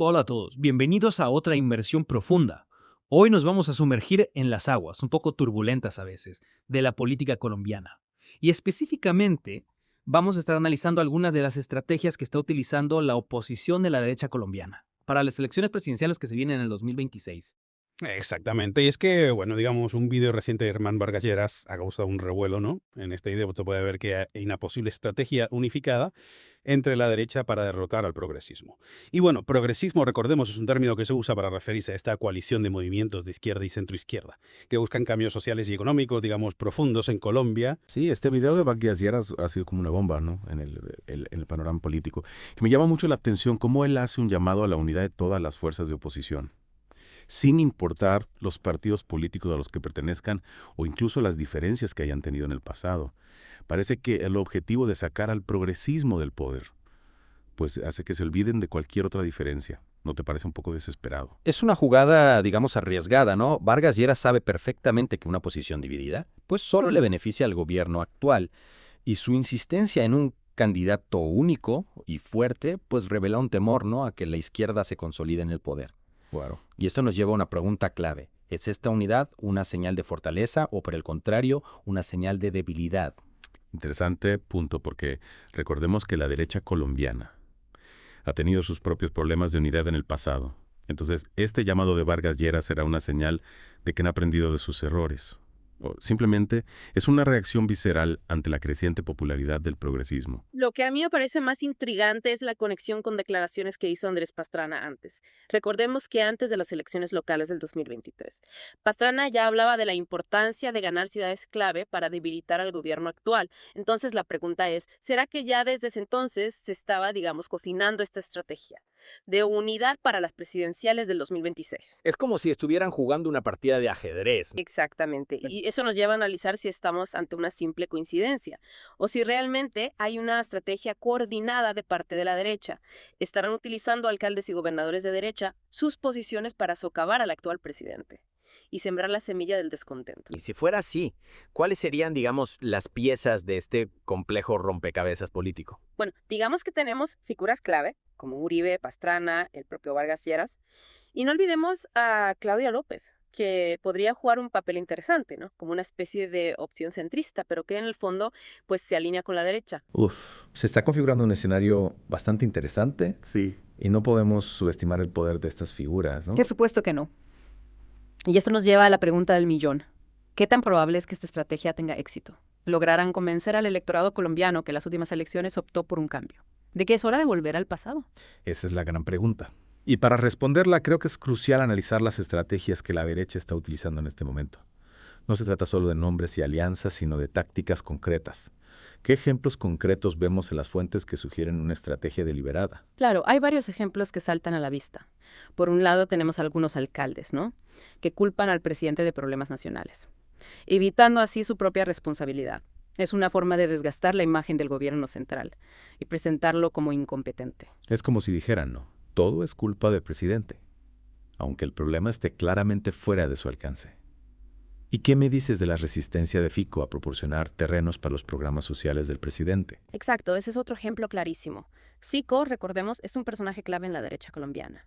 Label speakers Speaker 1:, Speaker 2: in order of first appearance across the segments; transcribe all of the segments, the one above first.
Speaker 1: Hola a todos, bienvenidos a otra inmersión profunda. Hoy nos vamos a sumergir en las aguas, un poco turbulentas a veces, de la política colombiana. Y específicamente, vamos a estar analizando algunas de las estrategias que está utilizando la oposición de la derecha colombiana para las elecciones presidenciales que se vienen en el 2026.
Speaker 2: Exactamente. Y es que, bueno, digamos, un video reciente de Germán Vargas Lleras ha causado un revuelo, ¿no? En este video se puede ver que hay una posible estrategia unificada entre la derecha para derrotar al progresismo. Y bueno, progresismo, recordemos, es un término que se usa para referirse a esta coalición de movimientos de izquierda y centroizquierda, que buscan cambios sociales y económicos, digamos, profundos en Colombia.
Speaker 3: Sí, este video de Vargas Lleras ha sido como una bomba, ¿no? En el panorama político. Y me llama mucho la atención cómo él hace un llamado a la unidad de todas las fuerzas de oposición, sin importar los partidos políticos a los que pertenezcan o incluso las diferencias que hayan tenido en el pasado. Parece que el objetivo de sacar al progresismo del poder, pues hace que se olviden de cualquier otra diferencia. ¿No te parece un poco desesperado?
Speaker 4: Es una jugada, digamos, arriesgada, ¿no? Vargas Lleras sabe perfectamente que una posición dividida, pues solo le beneficia al gobierno actual, y su insistencia en un candidato único y fuerte, pues revela un temor, ¿no? A que la izquierda se consolide en el poder.
Speaker 3: Claro.
Speaker 4: Y esto nos lleva a una pregunta clave. ¿Es esta unidad una señal de fortaleza o, por el contrario, una señal de debilidad?
Speaker 3: Interesante punto, porque recordemos que la derecha colombiana ha tenido sus propios problemas de unidad en el pasado. Entonces, este llamado de Vargas Lleras será una señal de que han aprendido de sus errores. O simplemente es una reacción visceral ante la creciente popularidad del progresismo.
Speaker 5: Lo que a mí me parece más intrigante es la conexión con declaraciones que hizo Andrés Pastrana antes. Recordemos que antes de las elecciones locales del 2023, Pastrana ya hablaba de la importancia de ganar ciudades clave para debilitar al gobierno actual. Entonces la pregunta es, ¿será que ya desde ese entonces se estaba, digamos, cocinando esta estrategia de unidad para las presidenciales del 2026?
Speaker 6: Es como si estuvieran jugando una partida de ajedrez.
Speaker 5: Exactamente. Y eso nos lleva a analizar si estamos ante una simple coincidencia o si realmente hay una estrategia coordinada de parte de la derecha. ¿Estarán utilizando alcaldes y gobernadores de derecha sus posiciones para socavar al actual presidente y sembrar la semilla del descontento?
Speaker 6: Y si fuera así, ¿cuáles serían, digamos, las piezas de este complejo rompecabezas político?
Speaker 5: Bueno, digamos que tenemos figuras clave como Uribe, Pastrana, el propio Vargas Lleras, y no olvidemos a Claudia López, que podría jugar un papel interesante, ¿no? Como una especie de opción centrista, pero que en el fondo pues se alinea con la derecha.
Speaker 7: Se está configurando un escenario bastante interesante.
Speaker 2: Sí.
Speaker 7: Y no podemos subestimar el poder de estas figuras, ¿no?
Speaker 8: Por supuesto que no. Y esto nos lleva a la pregunta del millón. ¿Qué tan probable es que esta estrategia tenga éxito? ¿Lograrán convencer al electorado colombiano que en las últimas elecciones optó por un cambio? ¿De que es hora de volver al pasado?
Speaker 7: Esa es la gran pregunta. Y para responderla, creo que es crucial analizar las estrategias que la derecha está utilizando en este momento. No se trata solo de nombres y alianzas, sino de tácticas concretas. ¿Qué ejemplos concretos vemos en las fuentes que sugieren una estrategia deliberada?
Speaker 8: Claro, hay varios ejemplos que saltan a la vista. Por un lado tenemos algunos alcaldes, ¿no?, que culpan al presidente de problemas nacionales, evitando así su propia responsabilidad. Es una forma de desgastar la imagen del gobierno central y presentarlo como incompetente.
Speaker 7: Es como si dijeran, no, todo es culpa del presidente, aunque el problema esté claramente fuera de su alcance. ¿Y qué me dices de la resistencia de Fico a proporcionar terrenos para los programas sociales del presidente?
Speaker 8: Exacto, ese es otro ejemplo clarísimo. Fico, recordemos, es un personaje clave en la derecha colombiana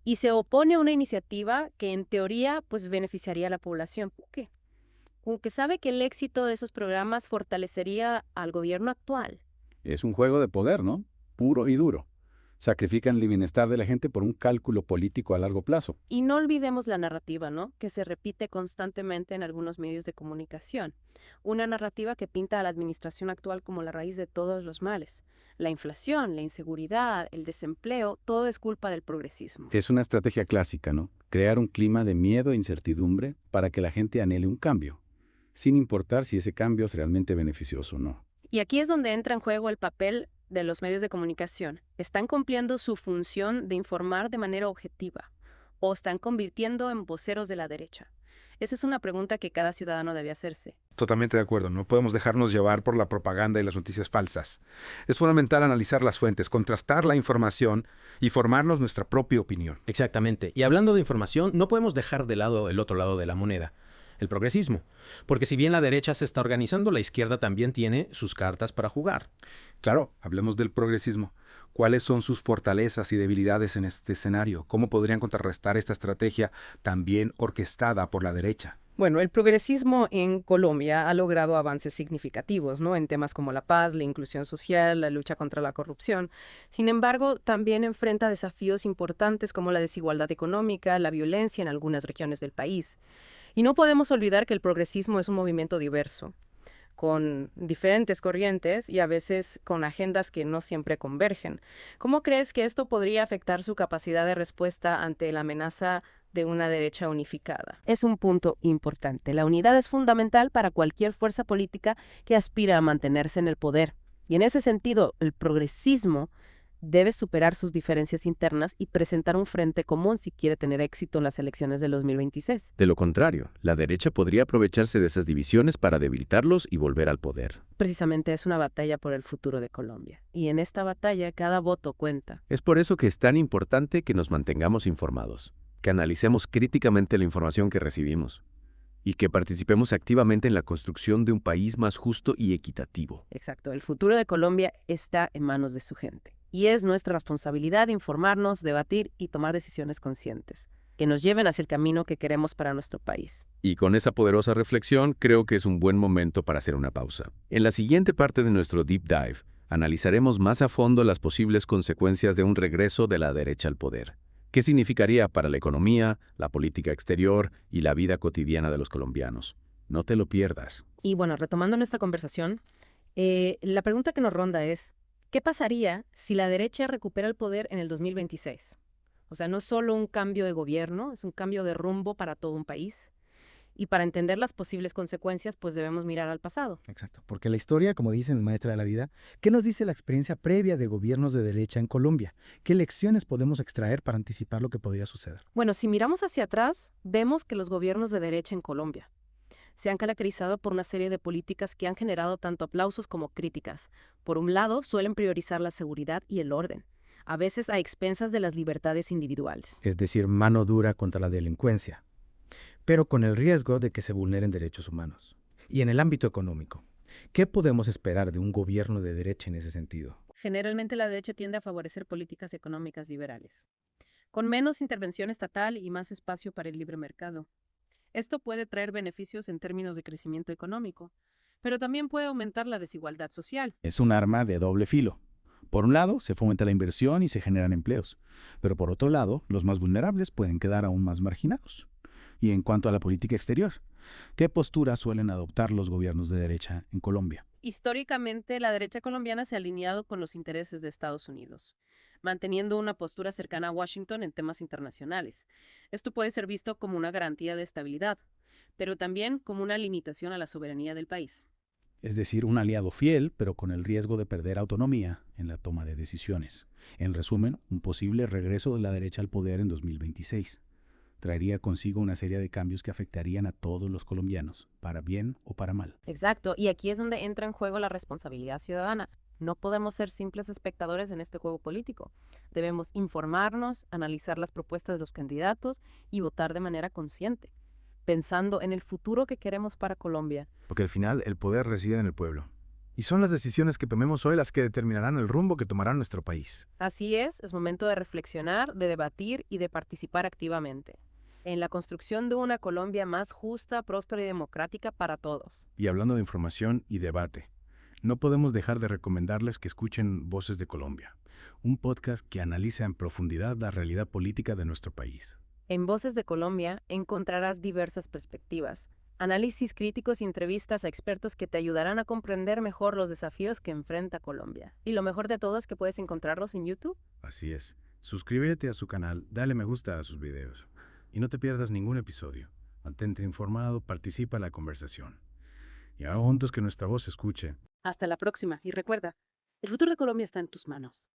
Speaker 8: y se opone a una iniciativa que en teoría pues beneficiaría a la población. ¿Por qué? Aunque sabe que el éxito de esos programas fortalecería al gobierno actual.
Speaker 9: Es un juego de poder, ¿no? Puro y duro. Sacrifican el bienestar de la gente por un cálculo político a largo plazo.
Speaker 8: Y no olvidemos la narrativa, ¿no?, que se repite constantemente en algunos medios de comunicación. Una narrativa que pinta a la administración actual como la raíz de todos los males. La inflación, la inseguridad, el desempleo, todo es culpa del progresismo.
Speaker 9: Es una estrategia clásica, ¿no? Crear un clima de miedo e incertidumbre para que la gente anhele un cambio, sin importar si ese cambio es realmente beneficioso o no.
Speaker 8: Y aquí es donde entra en juego el papel de los medios de comunicación. ¿Están cumpliendo su función de informar de manera objetiva o están convirtiendo en voceros de la derecha? Esa es una pregunta que cada ciudadano debe hacerse.
Speaker 10: Totalmente de acuerdo, no podemos dejarnos llevar por la propaganda y las noticias falsas. Es fundamental analizar las fuentes, contrastar la información y formarnos nuestra propia opinión.
Speaker 11: Exactamente. Y hablando de información, no podemos dejar de lado el otro lado de la moneda, el progresismo. Porque si bien la derecha se está organizando, la izquierda también tiene sus cartas para jugar.
Speaker 10: Claro, hablemos del progresismo. ¿Cuáles son sus fortalezas y debilidades en este escenario? ¿Cómo podrían contrarrestar esta estrategia también orquestada por la derecha?
Speaker 12: Bueno, el progresismo en Colombia ha logrado avances significativos, ¿no? En temas como la paz, la inclusión social, la lucha contra la corrupción. Sin embargo, también enfrenta desafíos importantes como la desigualdad económica, la violencia en algunas regiones del país. Y no podemos olvidar que el progresismo es un movimiento diverso, con diferentes corrientes y a veces con agendas que no siempre convergen. ¿Cómo crees que esto podría afectar su capacidad de respuesta ante la amenaza de una derecha unificada?
Speaker 8: Es un punto importante. La unidad es fundamental para cualquier fuerza política que aspira a mantenerse en el poder. Y en ese sentido, el progresismo debe superar sus diferencias internas y presentar un frente común si quiere tener éxito en las elecciones del 2026.
Speaker 13: De lo contrario, la derecha podría aprovecharse de esas divisiones para debilitarlos y volver al poder.
Speaker 8: Precisamente es una batalla por el futuro de Colombia. Y en esta batalla cada voto cuenta.
Speaker 13: Es por eso que es tan importante que nos mantengamos informados, que analicemos críticamente la información que recibimos y que participemos activamente en la construcción de un país más justo y equitativo.
Speaker 8: Exacto. El futuro de Colombia está en manos de su gente. Y es nuestra responsabilidad informarnos, debatir y tomar decisiones conscientes, que nos lleven hacia el camino que queremos para nuestro país.
Speaker 13: Y con esa poderosa reflexión, creo que es un buen momento para hacer una pausa. En la siguiente parte de nuestro Deep Dive, analizaremos más a fondo las posibles consecuencias de un regreso de la derecha al poder. ¿Qué significaría para la economía, la política exterior y la vida cotidiana de los colombianos? No te lo pierdas.
Speaker 8: Y bueno, retomando nuestra conversación, la pregunta que nos ronda es, ¿qué pasaría si la derecha recupera el poder en el 2026? O sea, no es solo un cambio de gobierno, es un cambio de rumbo para todo un país. Y para entender las posibles consecuencias, pues debemos mirar al pasado.
Speaker 14: Exacto, porque la historia, como dicen maestra de la vida, ¿qué nos dice la experiencia previa de gobiernos de derecha en Colombia? ¿Qué lecciones podemos extraer para anticipar lo que podría suceder?
Speaker 8: Bueno, si miramos hacia atrás, vemos que los gobiernos de derecha en Colombia se han caracterizado por una serie de políticas que han generado tanto aplausos como críticas. Por un lado, suelen priorizar la seguridad y el orden, a veces a expensas de las libertades individuales.
Speaker 14: Es decir, mano dura contra la delincuencia, pero con el riesgo de que se vulneren derechos humanos. Y en el ámbito económico, ¿qué podemos esperar de un gobierno de derecha en ese sentido?
Speaker 8: Generalmente la derecha tiende a favorecer políticas económicas liberales, con menos intervención estatal y más espacio para el libre mercado. Esto puede traer beneficios en términos de crecimiento económico, pero también puede aumentar la desigualdad social.
Speaker 9: Es un arma de doble filo. Por un lado, se fomenta la inversión y se generan empleos, pero por otro lado, los más vulnerables pueden quedar aún más marginados. Y en cuanto a la política exterior, ¿qué postura suelen adoptar los gobiernos de derecha en Colombia?
Speaker 8: Históricamente, la derecha colombiana se ha alineado con los intereses de Estados Unidos, manteniendo una postura cercana a Washington en temas internacionales. Esto puede ser visto como una garantía de estabilidad, pero también como una limitación a la soberanía del país.
Speaker 9: Es decir, un aliado fiel, pero con el riesgo de perder autonomía en la toma de decisiones. En resumen, un posible regreso de la derecha al poder en 2026. Traería consigo una serie de cambios que afectarían a todos los colombianos, para bien o para mal.
Speaker 8: Exacto, y aquí es donde entra en juego la responsabilidad ciudadana. No podemos ser simples espectadores en este juego político. Debemos informarnos, analizar las propuestas de los candidatos y votar de manera consciente, pensando en el futuro que queremos para Colombia.
Speaker 7: Porque al final el poder reside en el pueblo. Y son las decisiones que tomemos hoy las que determinarán el rumbo que tomará nuestro país.
Speaker 8: Así es momento de reflexionar, de debatir y de participar activamente en la construcción de una Colombia más justa, próspera y democrática para todos.
Speaker 7: Y hablando de información y debate, no podemos dejar de recomendarles que escuchen Voces de Colombia, un podcast que analiza en profundidad la realidad política de nuestro país.
Speaker 8: En Voces de Colombia encontrarás diversas perspectivas, análisis críticos y entrevistas a expertos que te ayudarán a comprender mejor los desafíos que enfrenta Colombia. Y lo mejor de todo es que puedes encontrarlos en YouTube.
Speaker 7: Así es. Suscríbete a su canal, dale me gusta a sus videos. Y no te pierdas ningún episodio. Mantente informado, participa en la conversación. Y ahora juntos que nuestra voz se escuche.
Speaker 5: Hasta la próxima y recuerda, el futuro de Colombia está en tus manos.